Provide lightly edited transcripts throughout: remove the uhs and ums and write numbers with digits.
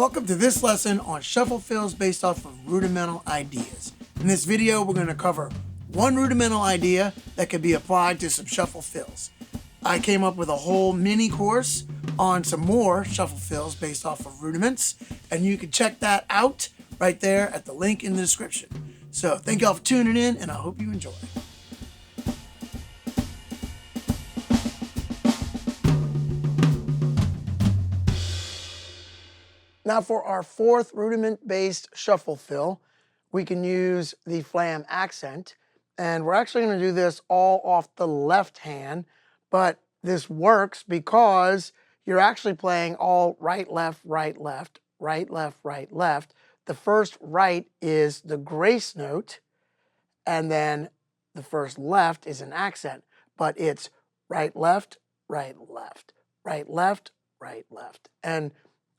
Welcome to this lesson on shuffle fills based off of rudimental ideas. In this video, we're going to cover one rudimental idea that can be applied to some shuffle fills. I came up with a whole mini course on some more shuffle fills based off of rudiments, and you can check that out right there at the link in the description. So thank y'all for tuning in, and I hope you enjoy. Now for our fourth rudiment-based shuffle fill, we can use the Flam accent. And we're actually going to do this all off the left hand, but this works because you're actually playing all right, left, right, left, right, left, right, left. The first right is the grace note, and then the first left is an accent, but it's right, left, right, left, right, left, right, left. And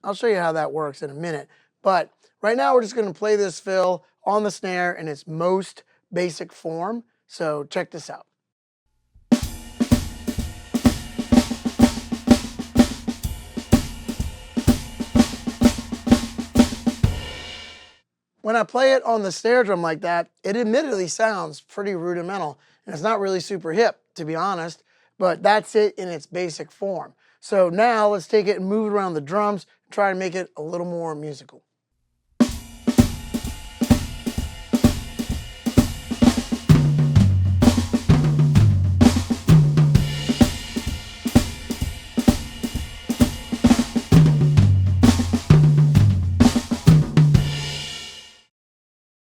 I'll show you how that works in a minute. But right now we're just going to play this fill on the snare in its most basic form. So check this out. When I play it on the snare drum like that, it admittedly sounds pretty rudimental. And it's not really super hip, to be honest, but that's it in its basic form. So now let's take it and move it around the drums and try to make it a little more musical.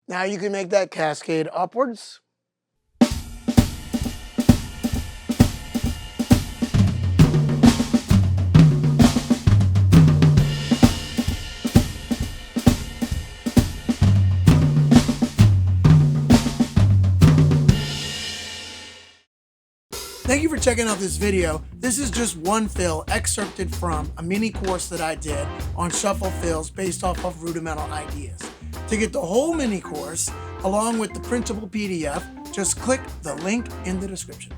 Now you can make that cascade upwards. Thank you for checking out this video. This is just one fill excerpted from a mini course that I did on shuffle fills based off of rudimental ideas. To get the whole mini course, along with the printable PDF, just click the link in the description.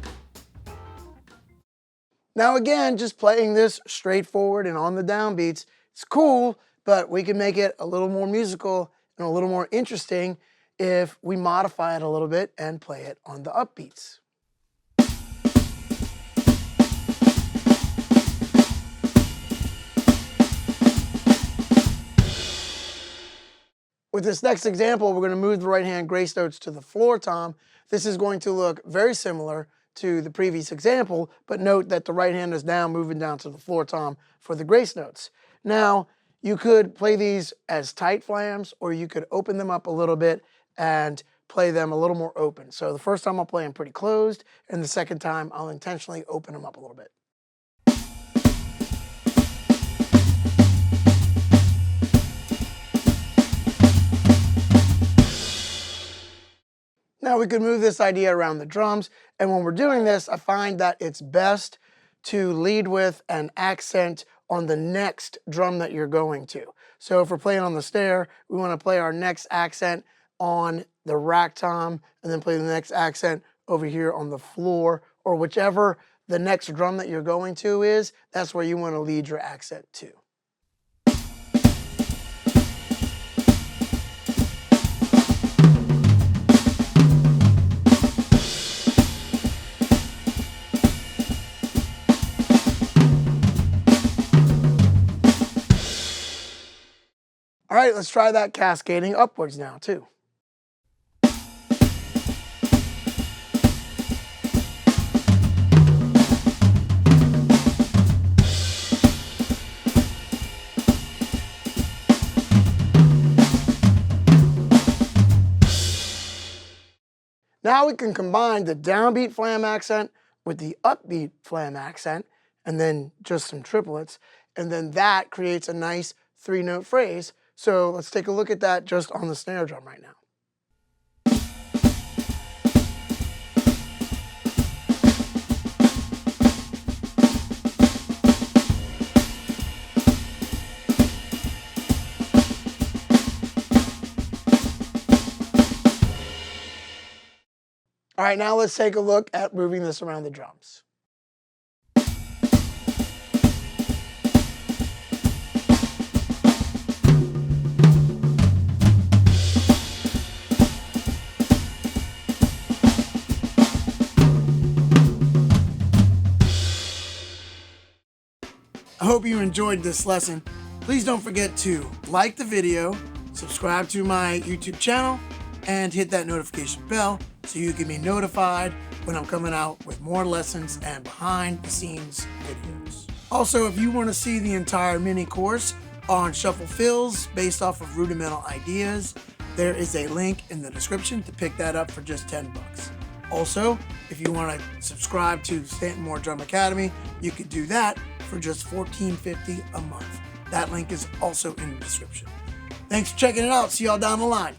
Now again, just playing this straightforward and on the downbeats, it's cool, but we can make it a little more musical and a little more interesting if we modify it a little bit and play it on the upbeats. With this next example, we're going to move the right hand grace notes to the floor tom. This is going to look very similar to the previous example, but note that the right hand is now moving down to the floor tom for the grace notes. Now, you could play these as tight flams, or you could open them up a little bit and play them a little more open. So the first time I'll play them pretty closed, and the second time I'll intentionally open them up a little bit. Now we could move this idea around the drums, and when we're doing this, I find that it's best to lead with an accent on the next drum that you're going to. So if we're playing on the snare, we want to play our next accent on the rack tom, and then play the next accent over here on the floor, or whichever the next drum that you're going to is, that's where you want to lead your accent to. All right, let's try that cascading upwards now, too. Now we can combine the downbeat Flam accent with the upbeat Flam accent, and then just some triplets, and then that creates a nice three-note phrase. So let's take a look at that just on the snare drum right now. All right, now let's take a look at moving this around the drums. I hope you enjoyed this lesson. Please don't forget to like the video, subscribe to my YouTube channel, and hit that notification bell so you can be notified when I'm coming out with more lessons and behind the scenes videos. Also, if you want to see the entire mini course on shuffle fills based off of rudimental ideas, there is a link in the description to pick that up for just 10 bucks. Also, if you want to subscribe to Stanton Moore Drum Academy, you could do that for just $14.50 a month. That link is also in the description. Thanks for checking it out. See y'all down the line.